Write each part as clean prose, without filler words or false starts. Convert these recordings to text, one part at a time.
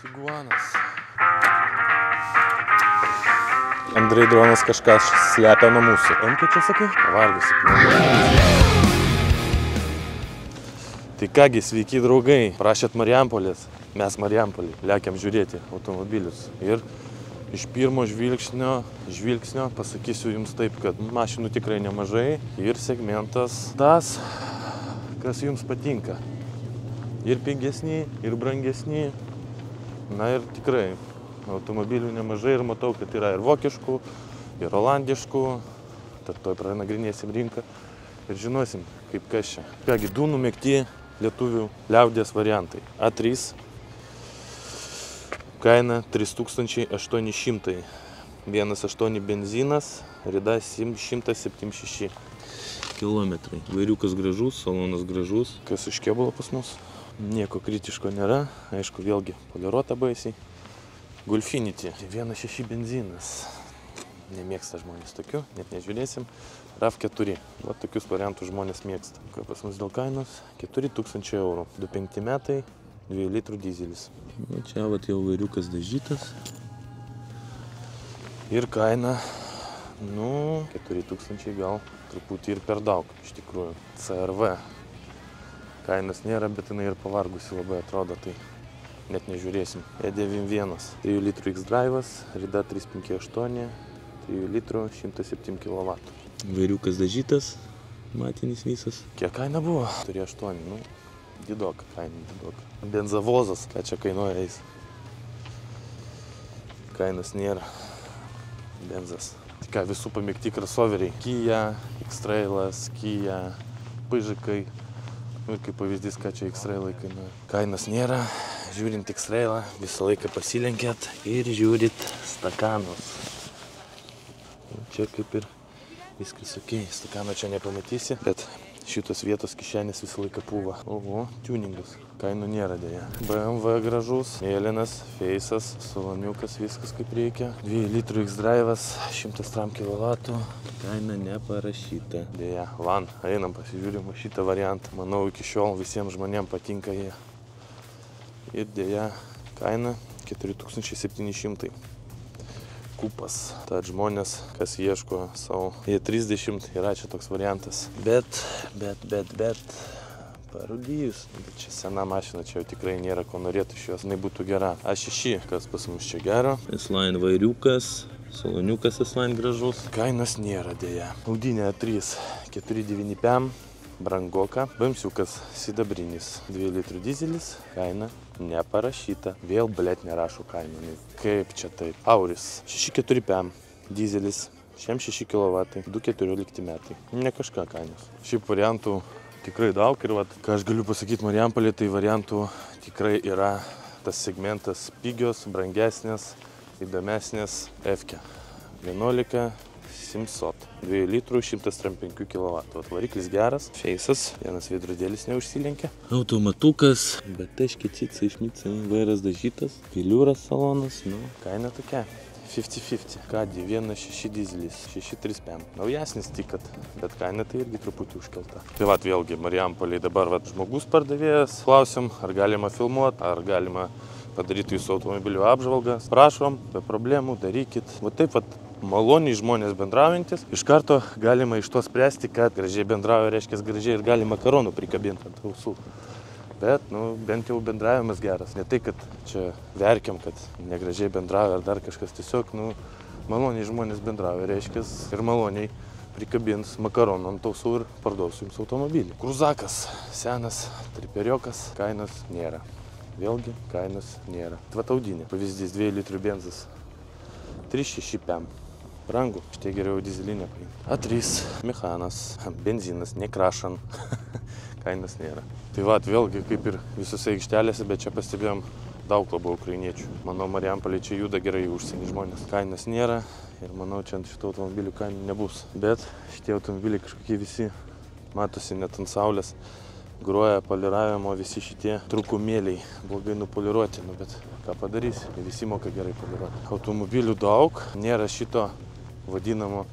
Iguanas. Andrai dronas kažką slepia nuo mūsų. Ką čia sakai? Pavargusi. Tai kągi, sveiki draugai. Prašėt Marijampolės. Mes Marijampolį. Lekiam žiūrėti automobilius. Ir iš pirmo žvilgsnio pasakysiu jums taip, kad mašinų tikrai nemažai. Ir segmentas tas, kas jums patinka. Ir pigesni, ir brangesni. Na ir tikrai automobilių nemažai ir matau, kad yra ir vokiškų, ir olandiškų. Tad toj pranagrinėsim rinką ir žinosim, kaip kas čia. Kągi, du numėgti lietuvių liaudies variantai. A3. Kaina 3800. 1.8 benzinas, rida 176 km. Vairiukas gražus, salonas gražus. Kas iš kėbulo pas mus? Nieko kritiško nėra. Aišku, vėlgi poliruota baisiai. Gulfinity. 1.6 benzinas. Nemėgsta žmonės tokių, net nežiūrėsim. RAV4. Va tokius variantus žmonės mėgsta. Ką pas mus dėl kainos? 4000 eurų. 2.5 metai, 2 litrų dizelis. Nu, čia vat jau vairiukas dažytas. Ir kaina, 4000 gal truputį ir per daug, iš tikrųjų. CR-V. Kainos nėra, bet jinai ir pavargusi labai atrodo, tai net nežiūrėsim. E91. 3 litrų X-Drive'as, rida 358, 3 litrų, 107 kW. Vairiukas dažytas, matinis visas. Kiek kaina buvo? 3,8, didoka kaina, didoka. Benzavozas, ką čia kainuoja eis. Kainos nėra. Benzas. Tik ką, visų pamėgti crossoveriai. Kia, X-Trailas, Kia, Pyžikai. Ir kaip pavyzdys, ką čia X-Trailai kainuoja. Kainos nėra. Žiūrint X-Trailą, visą laiką pasilenkėt ir žiūrit stakanus. Čia kaip ir viskas ok. Stakano čia nepamatysi, bet šitos vietos kišenės visą laiką pūva. Oho, tuningas. Kainų nėra dėja. BMW gražus, mėlynas, feisas, saloniukas, viskas kaip reikia. 2 litrų X-Drive'as, 103 kW. Kaina neparašyta. Dėja, van, einam pasižiūrim šitą variantą. Manau, iki šiol visiems žmonėms patinka jie. Ir dėja, kaina 4700. Kupas. Tad žmonės, kas ieško savo E30, yra čia toks variantas. Bet, parūdijus. Bet čia sena mašina, čia jau tikrai nėra ko norėtų iš jos. Jinai būtų gera. A6, kas pas mus čia gero. S-Line vairiukas, saloniukas S-Line gražus. Kainos nėra dėja. Audinė A3, 495, brangoka. Bamsiukas sidabrinis, 2 litrų dizelis, kaina neparašyta. Vėl, blėt, nerašo kainą. Kaip čia taip? Auris, 645, dizelis, 6 kW, 2,14 metai. Ne kažką kainos. Šiaip variantų tikrai daug ir vat, ką aš galiu pasakyti Marijampolė, tai variantų tikrai yra tas segmentas pigios, brangesnės, įdomesnės. F-kę. 11,700. 2 litrų, 105 kW. Variklis geras, feisas, vienas veidrodėlis neužsilenkia. Automatukas, bet taškiai cicai išmicai, vairas dažytas, piliūras salonas, kaina tokia. 50-50. Kadį 1.6 dizelis, 635. Naujasnis tik, bet kaina tai irgi truputį užkelta. Tai vat vėlgi, Marijampolėje dabar žmogus pardavėjas. Klausim, ar galima filmuoti, ar galima padaryti jūsų automobilių apžvalgą. Prašom, be problemų, darykit. Va taip maloniai žmonės bendraujantis. Iš karto galima iš to spręsti, kad gražiai bendrauja, reiškia gražiai ir gali makaronų prikabinti ant ausų. Bet, bent jau bendravimas geras. Ne tai, kad čia verkiam, kad negražiai bendrauja ar dar kažkas. Tiesiog, maloniai žmonės bendrauja, reiškia, ir maloniai prikabins makaronų ant ausų ir parduos jums automobilį. Kruzakas, senas, triperiokas, kainos nėra. Vėlgi, kainos nėra. Tvataudinė, pavyzdys, 2 litrų benzas, 365. Brangu, šitie geriau dizelinę paimti. A3, mechanas, benzinas, nekrašan. Kainos nėra. Tai vėlgi, kaip ir visose aikštelėse, bet čia pastebėjom daug labiau ukrainiečių. Manau, Marijampolė čia juda gerai užsienį žmonės. Kainos nėra ir manau, čia ant šito automobilių kainų nebus. Bet šitie automobiliai kažkokie visi, matosi net ant saulės, groja poliravimo visi šitie trūkumėliai. Blogai nupoliruoti, bet ką padarysi, visi moka gerai poliruoti. Automobilių daug, nėra šito vadinamo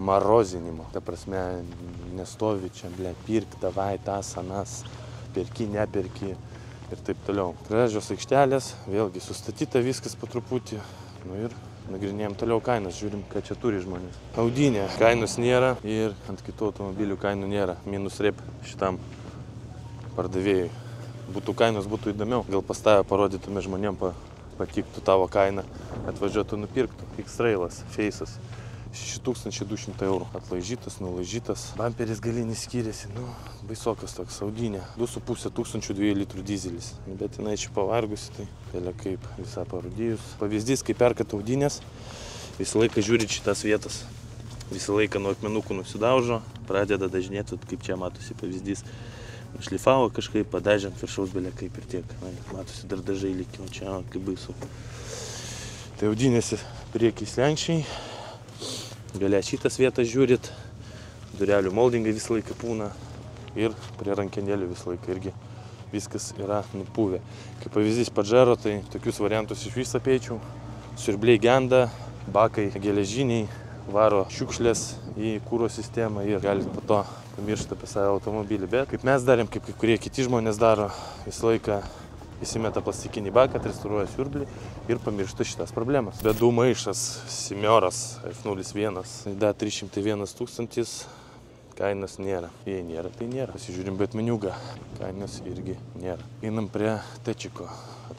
marozinimo. Ta prasme, nestovi čia, pirk, davai, tas, anas, perki, neperki. ir taip toliau. Gražios aikštelės, vėlgi sustatyta viskas po truputį. Nu ir nagrinėjom toliau kainas, žiūrim, ką čia turi žmonės. Audinė, kainos nėra ir ant kitų automobilių kainų nėra. Minus rep šitam pardavėjui. Būtų kainos, būtų įdomiau. Gal pas tave parodytume žmonėm, patiktų tavo kainą, atvažiuotų nupirktų. X-Railas, Face'as. 6200 eurų. Atlaižytas, nulaižytas. Bamperis galinis skiriasi, nu, baisokas toks, Audinė. 2500 2 litrų dizelis. Bet jinai čia pavargusi, tai vėlia kaip visą parūdijus. Pavyzdys, kai perkat Audinės, visą laiką žiūrit šitas vietas. Visą laiką nuo akmenukų nusidaužo, pradeda dažnėti, kaip čia matosi pavyzdys. Nušlifavo kažkaip, padažant viršaus belia kaip ir tiek. Matosi dar dažai likimo čia, kaip baisu. Tai Audinėse priekiai slenkščiai. Galia šitas vietas žiūrit, durelių moldingai visą laiką pūna ir prie rankenėlių visą laiką irgi viskas yra nupuvę. Kaip pavyzdys Pajero, tai tokius variantus iš vis apeičiau. Siurbliai genda, bakai geležiniai, varo šiukšlės į kūro sistemą ir galit po to pamiršti apie savo automobilį. Bet kaip mes darėm, kaip kai kurie kiti žmonės daro, visą laiką įsimeta plastikinį baką, restauruoja siurblį ir pamiršta šitas problemas. Bedų maišas, Simioras F01, da 301 000, kainos nėra. Jei nėra, tai nėra. Pasižiūrim Betmeniugą, kainos irgi nėra. Einam prie Tečiko.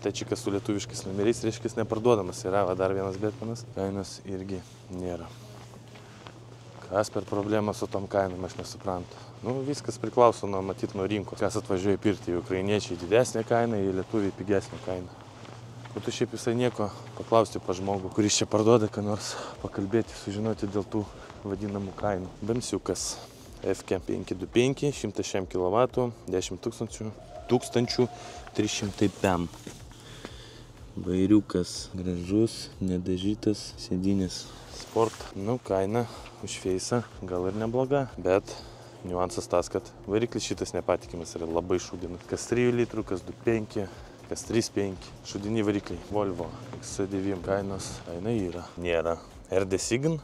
Tečikas su lietuviškais numeriais, reiškia, neparduodamas yra, va dar vienas Betmenas, kainos irgi nėra. Kas per problemą su tom kainom, aš nesuprantu. Nu, viskas priklauso nuo, matyt, nuo rinkos. Kas atvažiuoja pirkti, ukrainiečiai didesnė kaina, į lietuviai pigesnė kaina. Būtų šiaip visai nieko paklausti pa žmogų, kuris čia parduoda, ką nors pakalbėti, sužinoti dėl tų vadinamų kainų. Bensiukas FK525, 106 kW, 10 300 pem. Vairiukas gražus, nedažytas, sėdynės Sport. Nu, kaina už Face'ą gal ir nebloga, bet niuansas tas, kad variklis šitas nepatikimas yra labai šūdinas. Kas 3 litrų, kas 2,5, kas 3,5. Šūdini varikliai. Volvo XC9 kainos, kaina yra. Nėra. RD Sign.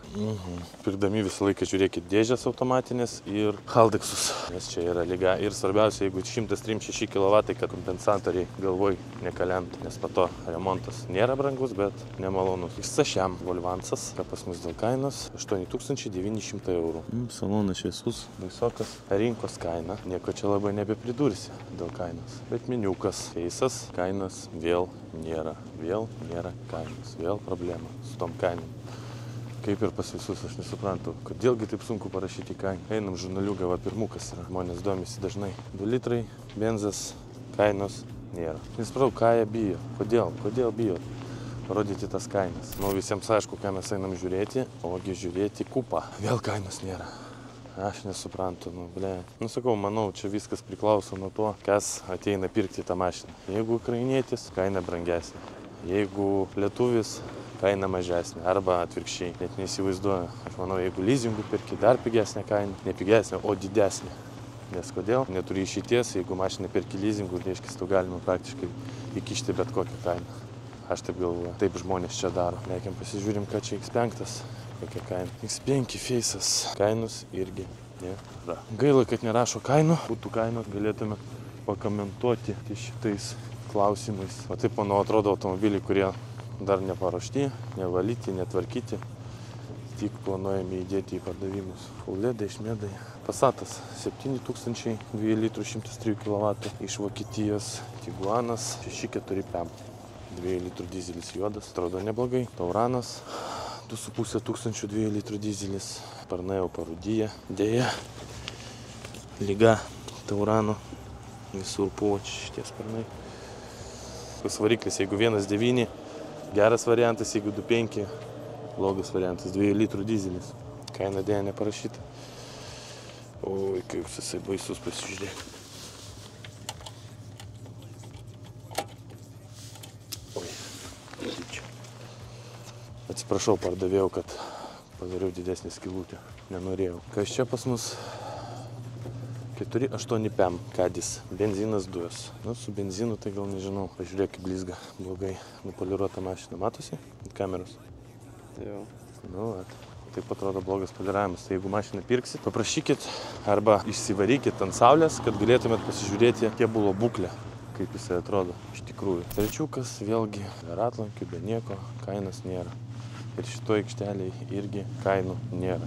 Pirkdami visą laiką žiūrėkit dėžės automatinės ir Haldexus, nes čia yra lyga. Ir svarbiausia, jeigu 136 kW, kad kompensatoriai galvoj nekalentų, nes po to remontas nėra brangus, bet nemalonus. Sašiam Volvansas, ką pas mus dėl kainos, 8900 eurų. Salonas šviesus, baisokas, rinkos kaina, nieko čia labai nebepridursi dėl kainos. Bet meniukas, Face'as, kainos vėl nėra kainos, vėl problema su tom kainom. Kaip ir pas visus, aš nesuprantu, kodėlgi taip sunku parašyti kainą. Einam žurnaliuką, va pirmukas yra, žmonės domisi dažnai. 2 litrai, benzas, kainos nėra. Nesupratau, ką jie bijo, kodėl bijo rodyti tas kainas. Nu, visiems aišku, ką mes einam žiūrėti, ogi žiūrėti kupą. Vėl kainos nėra. Aš nesuprantu, nu, ble. Nu, sakau, manau, čia viskas priklauso nuo to, kas ateina pirkti tą mašiną. Jeigu ukrainietis, kaina brangesnė. Jeigu lietuvis, kaina mažesnė, arba atvirkščiai, net neįsivaizduoju. Aš manau, jeigu leasingų perki, dar pigesnė kaina, ne pigesnė, o didesnė. Nes kodėl? Neturi išeities, jeigu mašiną perki leasingų, reiškia, tu galima praktiškai įkišti bet kokią kainą. Aš taip galvoju. Taip žmonės čia daro. Leikiam pasižiūrim, ką čia X5, kokia kaina. X5 Face'as, kainos irgi nėra. Gaila, kad nerašo kainų. Būtų kainos, galėtume pakomentuoti šitais klausimais. O taip, manau, atrodo automobiliai, kurie dar neparuošti, nevalyti, netvarkyti, tik planuojami įdėti į pardavimus. Full LED, išmėdai. Passatas 7000, 2 litrų 103 kW iš Vokietijos. Tiguanas 645, 2 litrų dizelis juodas, atrodo neblogai. Tauranas 2500, 2 litrų dizelis. Sparnai jau parūdyja. Deja, lyga Taurano, visur puvo šitie sparnai. Tas variklis, jeigu 1.9, geras variantas, jeigu 2.5, blogas variantas, 2 litrų dizelis. Kaina dėja neparašyta. Oi, kaip jisai baisus, pasižiūrėk. Oi, čia. Atsiprašau, pardavėjau, kad padariau didesnį skylutę. Nenorėjau. Kas čia pas mus? 4,8 pem, kadis, benzinas dujos. Nu, su benzinu tai gal nežinau. Pažiūrėk, kaip blizga, blogai nupoliruota mašina. Matosi? Kameros. Jau. Nu, taip atrodo blogas poliravimas. Tai jeigu mašiną pirksit, paprašykit arba išsivarykit ant saulės, kad galėtumėt pasižiūrėti kėbulo būklę. kaip jisai atrodo iš tikrųjų. Trečiukas vėlgi ratlankių be nieko, kainos nėra. Ir šito aikšteliai irgi kainų nėra.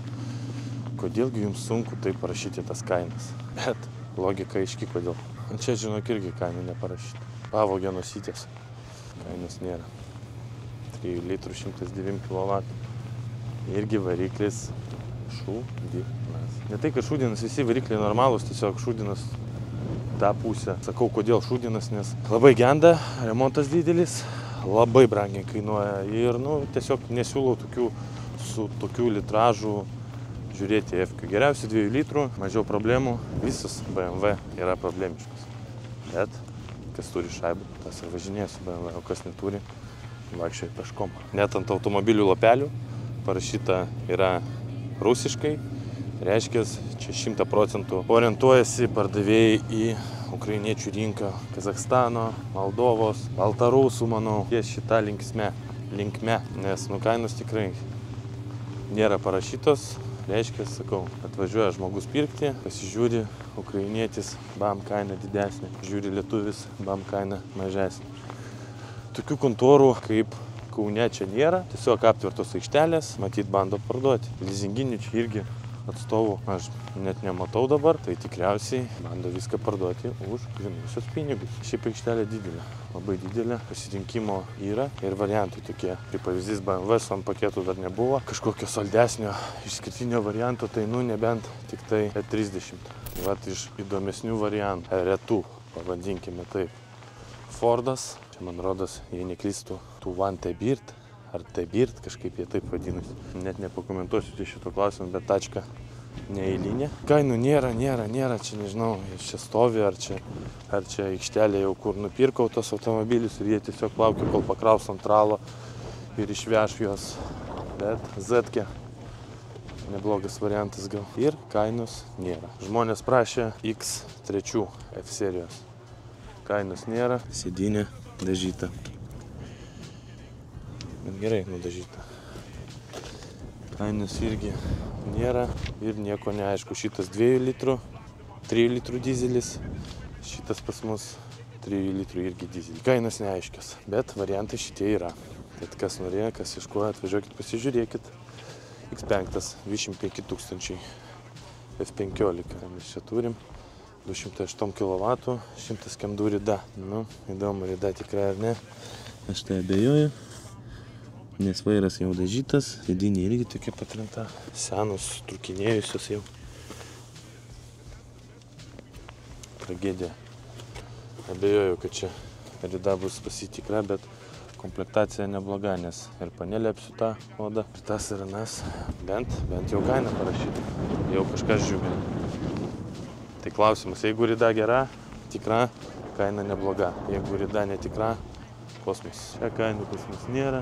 Kodėlgi jums sunku tai parašyti tas kainas? Bet logika aiški kodėl. Čia, žinok, irgi kainų neparašyti. Pavogė nosytės. Kainos nėra. 3 litrų 109 kW. Irgi variklis šūdinas. Ne tai, kad šūdinas, visi varikliai normalūs, tiesiog šūdinas tą pusę. Sakau, kodėl šūdinas, nes labai genda, remontas didelis, labai brangiai kainuoja. Ir, tiesiog nesiūlau su tokių litražų žiūrėti F-kių. Geriausiai 2 litrų, mažiau problemų. Visas BMW yra problemiškas. Bet kas turi šaibų, tas ir važinėja su BMW, o kas neturi, vaikščioja peškom. Net ant automobilių lapelių parašyta yra rusiškai, reiškia, čia 100% orientuojasi pardavėjai į ukrainiečių rinką, Kazachstano, Moldovos, Baltarusų, manau, ties šitą linkme, nes kainos tikrai nėra parašytos. Reiškia, sakau, atvažiuoja žmogus pirkti, pasižiūri ukrainietis, bam, kaina didesnė, žiūri lietuvis, bam, kaina mažesnė. Tokių kontorų kaip Kaune čia nėra, tiesiog aptvertos aikštelės, matyt, bando parduoti. Lizinginių čia irgi atstovų aš net nematau dabar, tai tikriausiai bando viską parduoti už grynuosius pinigus. Šiaip aikštelė didelė, labai didelė, pasirinkimo yra ir variantai tokie. Kaip pavyzdys BMW su ant paketų dar nebuvo, kažkokio saldesnio išskirtinio varianto, tai nebent tik tai E30. Vat iš įdomesnių variantų, retų, pavadinkime taip. Fordas, čia man rodos, jei neklystų, Tuvan T-Bird ar T-Bird, kažkaip jie taip vadinasi. Net nepakomentuosiu šito klausimą, bet tačka neeilinė. Kainų nėra, čia nežinau, čia stovi, ar čia aikštelė jau kur nupirkau tos automobilius ir jie tiesiog laukia, kol pakraus ant tralo ir išveš juos. Bet Z-kė neblogas variantas gal. Ir kainos nėra. Žmonės prašė X3 F serijos. Kainos nėra, sėdynė dažyta. Bet gerai nudažyta. Kainos irgi nėra ir nieko neaišku. Šitas 2 litrų, 3 litrų dizelis, šitas pas mus 3 litrų irgi dizelis. Kainos neaiškios, bet variantai šitie yra. Tad kas norėjo, kas ieškoja, atvažiuokit, pasižiūrėkit. X5 25 000 F15 mes čia turim. 208 kW, 100 kemdų rida. Įdomu, rida tikrai ar ne. Aš tai abejoju, nes vairas jau dažytas, sėdynė irgi tokia patrinta, senos, trukinėjusios jau. Tragedija. Abejoju, kad čia rida bus pasitikra, bet komplektacija nebloga, nes ir panelė apsiuta oda, ir tas ir anas, bent jau kaina parašyta, jau kažkas žiūri. Tai klausimas, jeigu rida gera, tikra, kaina nebloga. Jeigu rida netikra, kosmos. Čia kainų pas mus nėra,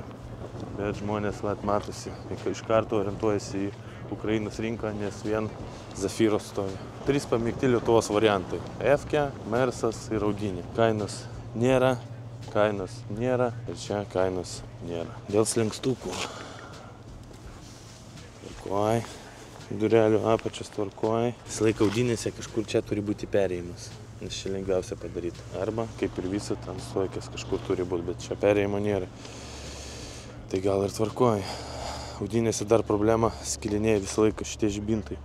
bet žmonės matosi, iš karto orientuojasi į Ukrainos rinką, nes vien Zafyros stovi. 3 pamėgti Lietuvos variantai. F-kė, Mersas ir Audinė. Kainos nėra ir čia kainos nėra. Dėl slenkstukų. Tvarkoj. Durelių apačios tvarkoj. Visą laiką Audinėse kažkur čia turi būti perėjimas, nes čia lengviausia padaryti. Arba, kaip ir visi, ten stojkės kažkur turi būti, bet čia perėjimo nėra. Tai gal ir tvarkoj. Audinėse dar problema, skilinėja visą laiką šitie žibintai.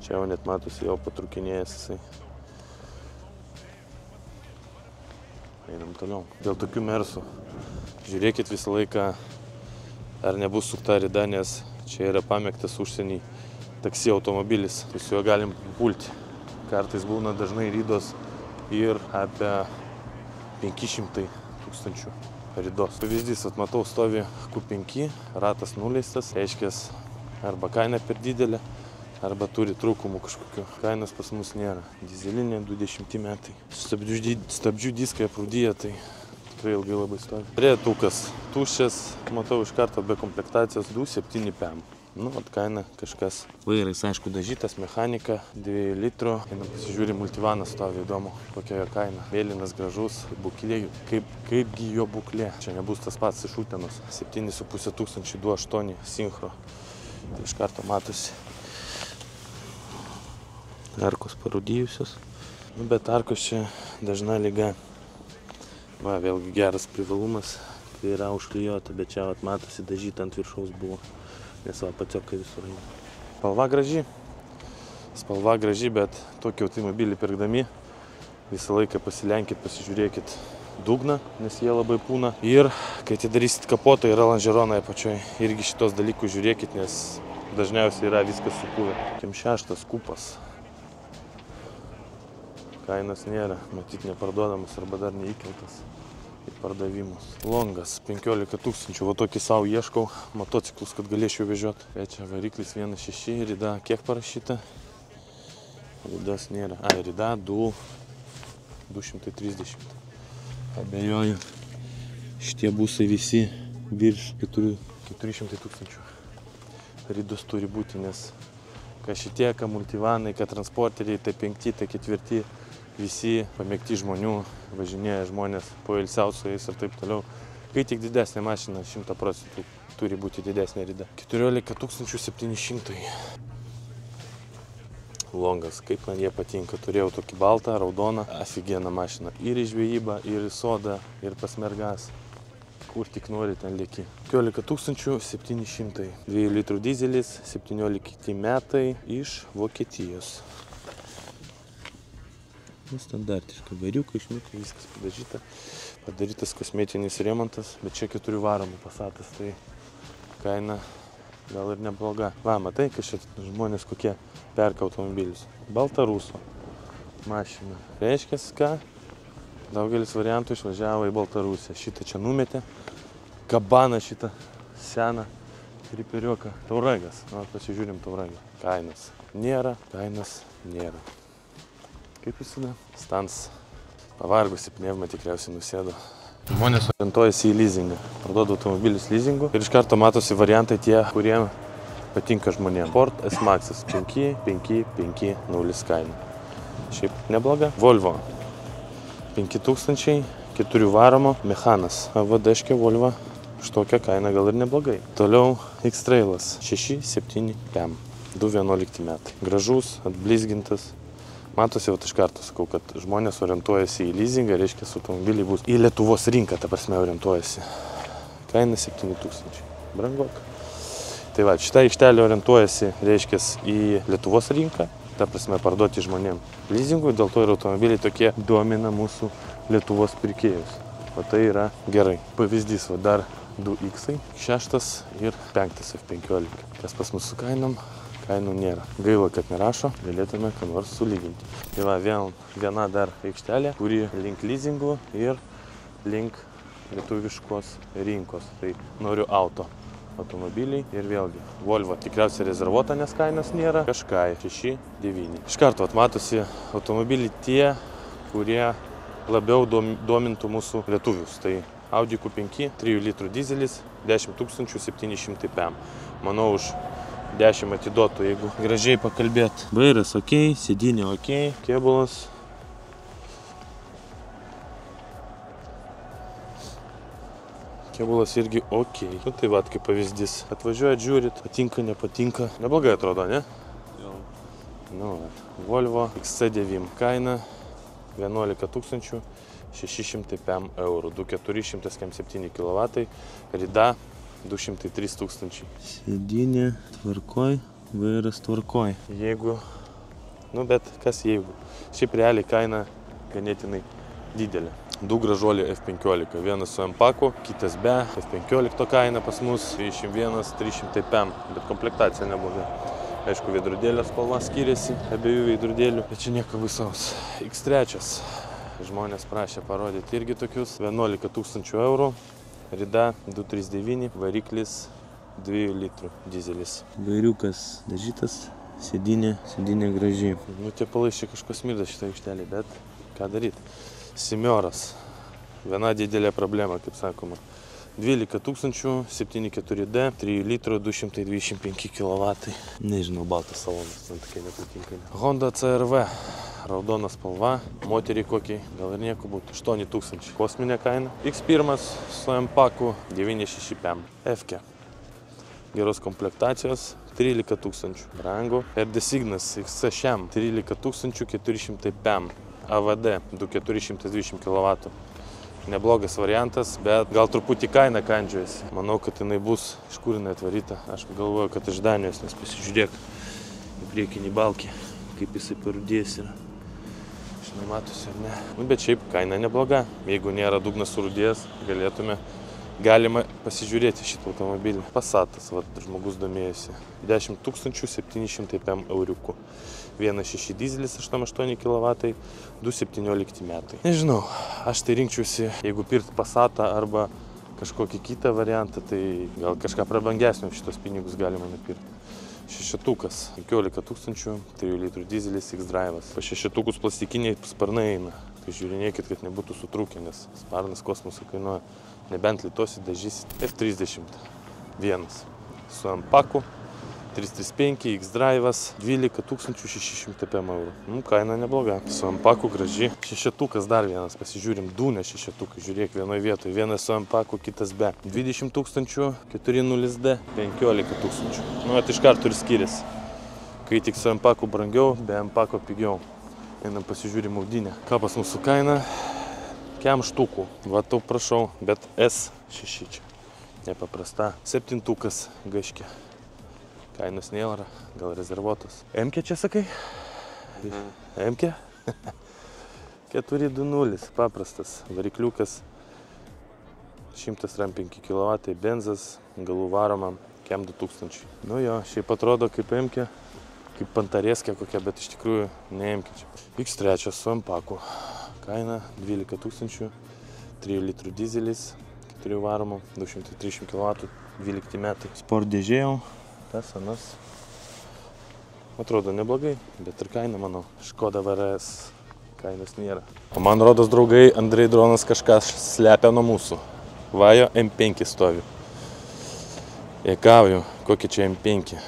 Čia jau net matosi, jau patrukinėjęs jisai. Einam toliau. Dėl tokių Mersų. Žiūrėkit visą laiką, ar nebus sukta rida, nes čia yra pamėgtas užsienį taksi automobilis. Tai su juo galim pulti. Kartais būna dažnai ridos ir apie 500 000 ridos. Pavyzdys, matau, stovi Q5, ratas nuleistas, reiškės arba kaina per didelė, arba turi trūkumų kažkokių. Kainos pas mus nėra. Dizelinė 20 metai. Stabdžių diskai aprūdyja, tai tikrai ilgai labai stovi. Retukas tuščias, matau iš karto be komplektacijos 2,7 PM. Kaina kažkas. Vairais, aišku, dažytas, mechanika, 2 litrų. Einam pasižiūrim, multivanas stovi, įdomu, kokia jo kaina. Mėlynas, gražus, būklė, kaipgi jo būklė. Čia nebus tas pats iš Utenos. 7,5 tūkstančių, 2,8 sinchro. Tai iš karto matosi. Arkos parūdyjusios. Bet arkos čia dažna liga. Va, vėlgi geras privalumas, kai yra užklijuota, bet čia matosi dažyta ant viršaus buvo, nes va patiokai visur eina. Spalva graži, bet tokį automobilį pirkdami visą laiką pasilenkit, pasižiūrėkit dugną, nes jie labai pūna. Ir kai atidarysit kapotą, yra lonžeronai apačioj. Irgi šitos dalykus žiūrėkit, nes dažniausiai yra viskas supuvę. M6 kupas. Kainos nėra, matyt neparduodamas arba dar neįkeltas į pardavimus. Longas 15 000, va tokį savo ieškau, motociklus, kad galėčiau vežioti. Čia variklis 1.6, rida kiek parašyta? Ridas nėra. Rida 230. Abejoju, šitie busai visi virš 400 000. Ridos turi būti, nes ką šitie, ką multivanai, ką transporteriai, tai 5, tai 4, visi pamėgti žmonių, važinėja žmonės poilsiaut su jais ir taip toliau. Kai tik didesnė mašina, 100% turi būti didesnė rida. 14 700. Longas, kaip man jie patinka. Turėjau tokį baltą, raudoną, aфиgeną mašiną. Ir į žvejybą, ir į sodą, ir pas mergas. Kur tik nori, ten lėki. 15 700. 2 litrų dizelis, 17 metai iš Vokietijos. Standartiška variukai, šmiukai, viskas padažyta. Padarytas kosmetinis remontas, bet čia 4 varomų Passatas, tai kaina gal ir nebloga. Va, matai, kad šit žmonės kokie perka automobilius. Baltaruso mašina. Reiškia, ką? Daugelis variantų išvažiavo į Baltarusiją. Šitą čia numetė. Kabaną šitą seną triperiuką. Tauragas. Na, pasižiūrim Tauragą. Kainas nėra, kainas nėra. Kaip visada? Stans pavargusi pnevma tikriausiai nusėdo. Žmonės orientuojasi į leasingą. Parduoda automobilius leasingu ir iš karto matosi variantai tie, kurie patinka žmonėms. Ford S-Maxas 5550 kaina. Šiaip nebloga. Volvo 5000, 4 varomo, mechanas. Vadaškė Volvo, štokia kaina gal ir neblogai. Toliau X-Trailas 675, 2011 metai. Gražus, atblizgintas. Matosi, iš karto sakau, kad žmonės orientuojasi į leasingą, reiškia, automobiliai bus į Lietuvos rinką, ta prasme, orientuojasi. Kaina 7000. Brangok. Tai va, šitą aikštelę orientuojasi, reiškia, į Lietuvos rinką, ta prasme, parduoti žmonėm leasingui, dėl to ir automobiliai tokie domina mūsų Lietuvos pirkėjus. O tai yra gerai. Pavyzdys, va, dar 2X, 6 ir 5 F15. Kas pas mūsų kainom? Kainų nėra. Gaila, kad nerašo, galėtume ką nors sulyginti. Tai va, viena dar aikštelė, kuri link leasingų ir link lietuviškos rinkos. Tai noriu automobiliai ir vėlgi Volvo tikriausiai rezervuota, nes kainos nėra. Kažkai 6-9. Iš karto matosi automobiliai tie, kurie labiau domintų mūsų lietuvius. Tai Audi Q5, 3 litrų dizelis, 10 700 PM. Manau, už 10 atiduotų, jeigu gražiai pakalbėt. Vairas ok, sėdynė ok, kėbulas. Kėbulas irgi ok. Nu, tai va, kaip pavyzdys. Atvažiuojat, žiūrit, patinka, nepatinka. Neblogai atrodo, ne? Jau. Nu, Volvo XC9 kaina 11 600 PM eurų. 2407 kW. Rida 203 000. Sėdynė tvarkoj, vairas tvarkoj. Jeigu, nu bet kas jeigu? Šiaip realiai kaina ganėtinai didelė. Du gražuoliai F15, vienas su M-paku, kitas be. F15 kaina pas mus 21 300 PM, bet komplektacija nebloga. Aišku, veidrodėlio spalva skiriasi, abiejų veidrodėlių, bet čia nieko baisaus. X3. Žmonės prašė parodyti irgi tokius 11 000 eurų. Rida 239, variklis 2 litrų dizelis. Vairiukas dažytas, sėdynė gražiai. Nu, tie palaiščiai kažko smirda šitą aikštelį, bet ką daryti? Simioras. Viena didelė problema, kaip sakoma. 12 000, 7.4D, 3 litrų, 225 kW. Nežinau, baltas salonas, man tokia nepatinka. Honda CR-V, raudona spalva, moteriai kokiai, gal ir nieko būtų, 8 000. Kosminė kaina. X1 su M-paku, 9.6 PM. F-ke. Geros komplektacijos, 13 000. Brangu. RD Signas XC6, 13 400 PM. AVD, 2420 kW. neblogas variantas, bet gal truputį kaina kandžiojasi. Manau, kad jinai bus, iš kur jinai atvaryta. Aš galvoju, kad iš Danijos, nes pasižiūrėk į priekinį balkį, kaip jisai parudėjęs yra. Žinai, matosi ar ne. Nu, bet šiaip kaina nebloga. Jeigu nėra dugnas surudėjęs, galima pasižiūrėti šitą automobilį. Passatas, žmogus domėjosi. 10 700 euriukų. 1.6 dizelis, 8,8 kW, 2,17 metai. Nežinau, aš tai rinkčiausi, jeigu pirkti Passatą arba kažkokį kitą variantą, tai gal kažką prabangesnio šitos pinigus galima nupirkti. Šešetukas, 15 000, 3 litrų dizelis, X-Drive'as. Pa šešetukus plastikiniai sparnai eina. Tai žiūrinėkit, kad nebūtų sutrūkę, nes sparnas kosmosą kainuoja. Nebent litosi dažysit. F31 su ampaku, 335, X-Drive'as, 12 600 eurų. Kaina nebloga. Su ampaku graži. Šešetukas dar vienas, pasižiūrim, dūnė šešetukai. Žiūrėk, vienoje vietoje. Vienas su ampaku, kitas be. 20 000, 4.0D, 15 000. Nu, iš karto ir skiriasi. Kai tik su ampaku brangiau, be ampako pigiau. Einam pasižiūrim audinę. Ką pas mūsų kaina? Kem štukų. Va tau prašau, bet S6 čia. Nepaprasta. 7-tukas gaškė. Kainos nėra, gal rezervuotos. M-kė čia sakai? M-kė? 4.2.0, paprastas. Varikliukas 105 kW, benzas, galų varoma, kem 2000. Nu jo, šiaip atrodo kaip M-kė, kaip pantarėskė kokia, bet iš tikrųjų ne M-kė čia. X3 su ampaku. Kaina 12 000, 3 litrų dizelis, 4 varomų, 230 kW, 12 metai. Sport dėžėjau. Tas, anas. Atrodo neblogai, bet ir kaina, manau. Škoda VRS kainos nėra. O man rodos, draugai, Andrei dronas kažką slepia nuo mūsų. Vajo M5 stovi. Ekauju, kokia čia M5.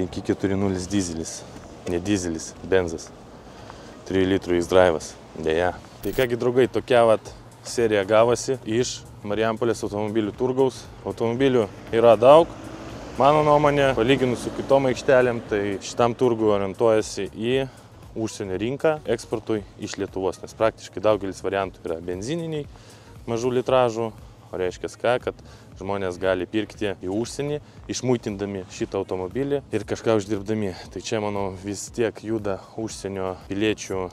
5.4.0 dizelis. Ne dizelis, benzas. 3 litrų X-Drive'as. Deja. Tai kągi, draugai, tokia serija gavosi iš Marijampolės automobilių turgaus. Automobilių yra daug. Mano nuomonė, palyginus su kitom aikštelėm, tai šitam turgui orientuojasi į užsienio rinką eksportui iš Lietuvos, nes praktiškai daugelis variantų yra benzininiai, mažų litražų, o reiškia ką, kad žmonės gali pirkti į užsienį, išmuitindami šitą automobilį ir kažką uždirbdami. Tai čia, manau, vis tiek juda užsienio piliečių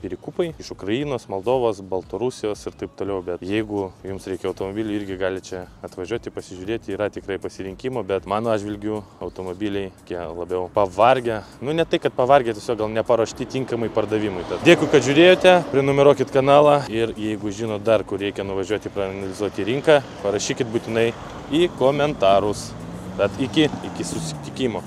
pirikupai iš Ukrainos, Moldovos, Baltarusijos ir taip toliau, bet jeigu jums reikia automobilį, irgi gali čia atvažiuoti, pasižiūrėti, yra tikrai pasirinkimo, bet mano atžvilgiu automobiliai labiau pavargę, nu ne tai, kad pavargę, tiesiog gal neparuošti tinkamai pardavimui. Tad dėkui, kad žiūrėjote, prenumeruokit kanalą ir jeigu žinot dar, kur reikia nuvažiuoti praanalizuoti rinką, parašykit būtinai į komentarus. Tad iki susitikimo.